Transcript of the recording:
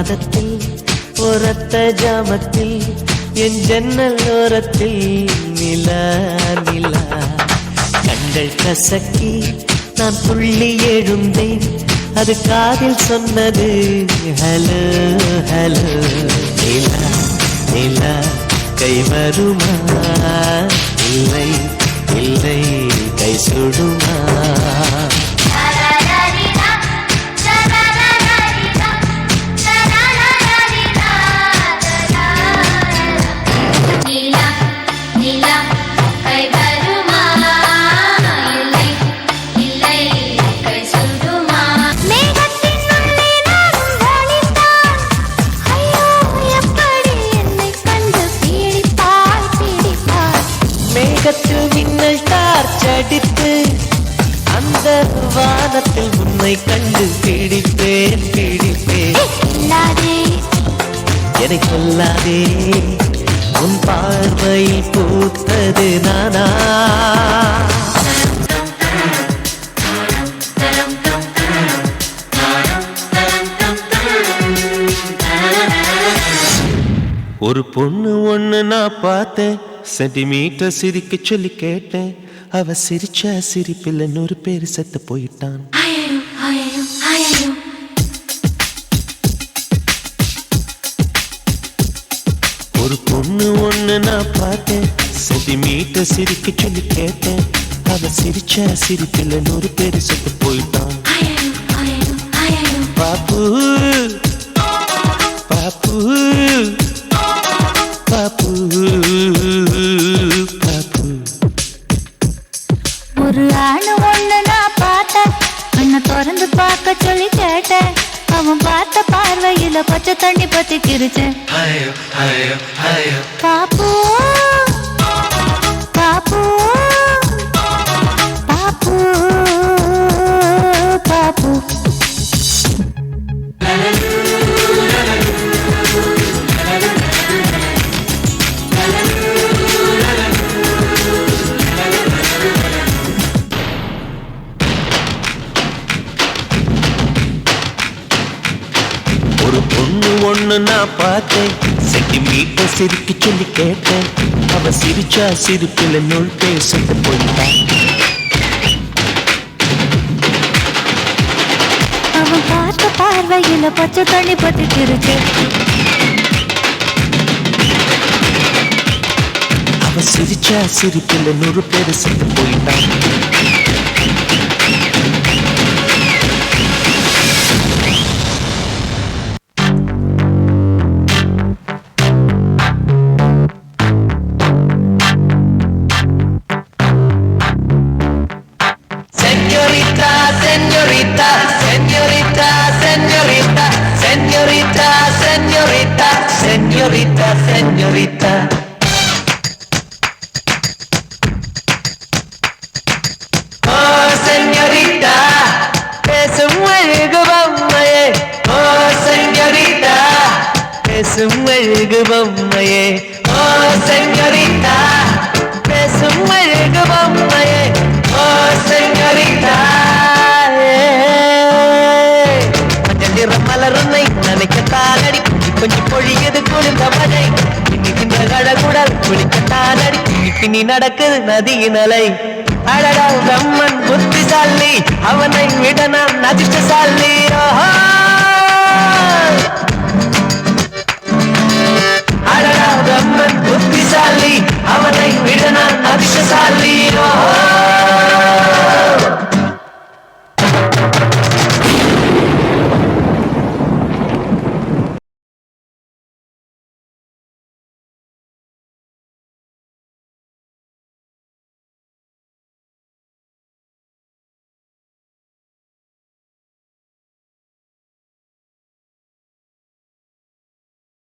மாதத்தில் ஒரத்த ஜாமத்தில் என் ஜன்னல் ஓரத்தில் நிலா நிலா கண்கள் கசக்கி நான் துள்ளி எழுந்தேன் அது காதில் சொன்னது ஹலோ ஹலோ நிலா நிலா கை வருமா இல்லை இல்லை கை சுடுமா மேகத்தில் மின்னல் டார்ச் அடித்து அந்த வானத்தில் உன்னை கண்டு பிடிப்பேன் பிடிப்பேன் என்னை கொல்லாதே உன் பார்வையில் பூத்தது நானா ஒரு பொண்ணு ஒண்ணு நான் பார்த்தேன் சென்டிமீட்டர் சிரிக்க சொல்லி கேட்டேன் அவ சிரிச்ச சிரிப்பில் 100 பேர் செத்து போயிட்டான் ஒரு பொண்ணு ஒண்ணு நான் பார்த்தேன் சென்டிமீட்டர் சிரிக்க சொல்லி கேட்டேன் அவ சிரிச்ச சிரிப்பில் 100 பேர் செத்து போயிட்டான் பாப்பு பாப்பு பாப்பு பாப்பு ஒரு ஆணு ஒண்ணு நான் பார்த்தேன் கண்ணை திறந்து பார்க்க சொல்லி கேட்டேன் அவன் பார்த்த பார்வையில பச்சை தண்ணி பத்தி கிரிச்சேன் பாப்பு பாப்பு பாப்பு பாப்பு ஒரு பொண்ணு ஒண்ணு நான் பார்த்தேன் சென்டிமீட்டர் சிரிக்க சொல்லி கேட்டேன் அவ சிரிச்சா சிரிப்பில் 100 பேர் செத்து போயிட்டான் அவன் பார்த்த பார்வையில பச்சை தண்ணி பத்தி கிரிச்சு அவ சிரிச்சா சிரிப்பில் 100 பேர் செத்து போயிட்டான் Señorita, señorita, señorita, señorita, señorita, señorita, señorita. Oh, señorita, es un juego bombaye. Oh, señorita, es un juego bombaye. Oh, señorita, es un juego bombaye. Oh, señorita. மலருன்னை நினைக்கத்தானடி கொஞ்சம் பொழியது குளிர்ந்த மழை இன்னிக்கின்ற கடகுடல் குளிக்கத்தானடி பின்னி நடக்குது நதியின் அலை அடடா பிரம்மன் புத்திசாலி